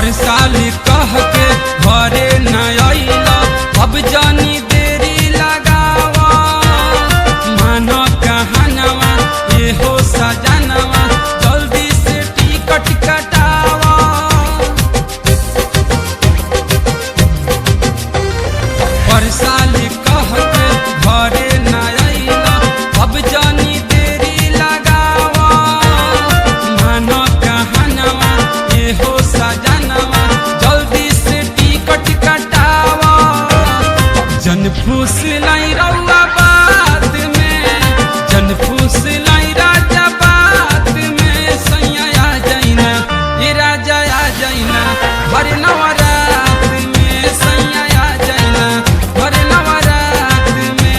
पर साल कह के घरे न आइला, अब जानी देरी लगावा। मानो कहनवा ये हो सजनवा, जल्दी से टिकट कटावा। पर साल कह के घरे न आइला, अब जानी देरी लगावा। मानो कहनवा ये हो सजनवा, जल्दी से टिकट कटावा। जन फूस लाई रउआ बात में, जन फूस लाई राजा बात में। सैया आ जाइना ये राजा आ जाइना, हर नवरात में। सैया आ जाइना हर नवरात में।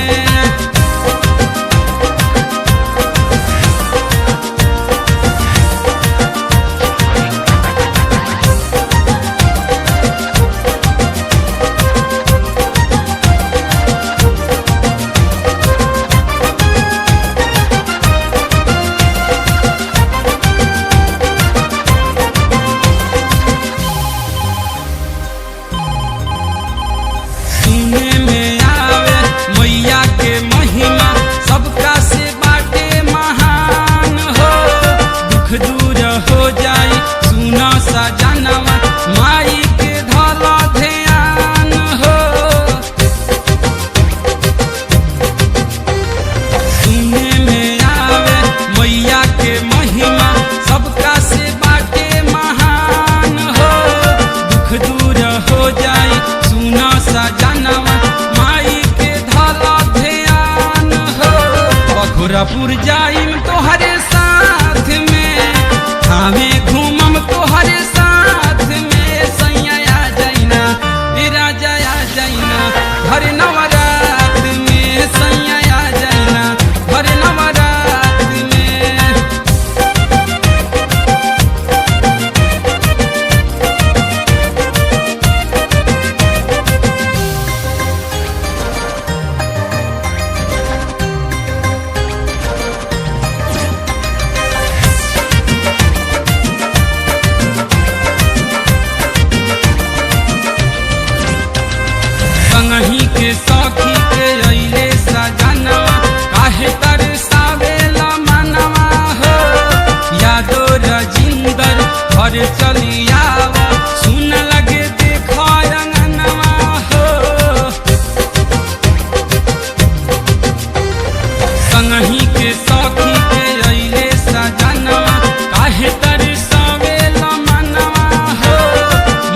सुने में आवे मैया के महिमा, सबका से बाटे महान हो। दुख दूर हो जाई सुना सजनवा, माई के धला ध्यान हो। सुने में आवे मैया के महिमा, सबका से बाटे महान हो। दुख दूर हो जाई सुना सजनवा, माई के धला ध्यान हो। बखुरापुर जाइम तोहरे साथ में, हमें घूमम तोहरे साथ में। सैया आ जाइना ए राजा आ जाइना हर नवरात में। सैया आ जाइना हर नवरात में। संगही के सखी के अइले सजनवा, काहे तरसावेला मनवा हो। यादो रजिंदर घर चली आवा, सुन लगे देखो अंगनवा हो। संगही के सखी के अइले सजनवा, काहे तरसावेला मनवा हो।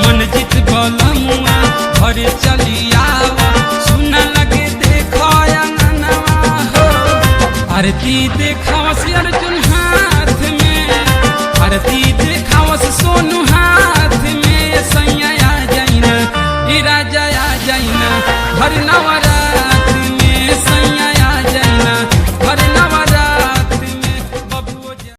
मन जित बलमुआ घर चली आवा, सुन लगे देखो अंगनवा हो। आरती देखावस अर्जुन हाथ में, आरती देखावस सोनू हाथ में। सैया आ जाइना ए राजा आ जाइना हर नवरात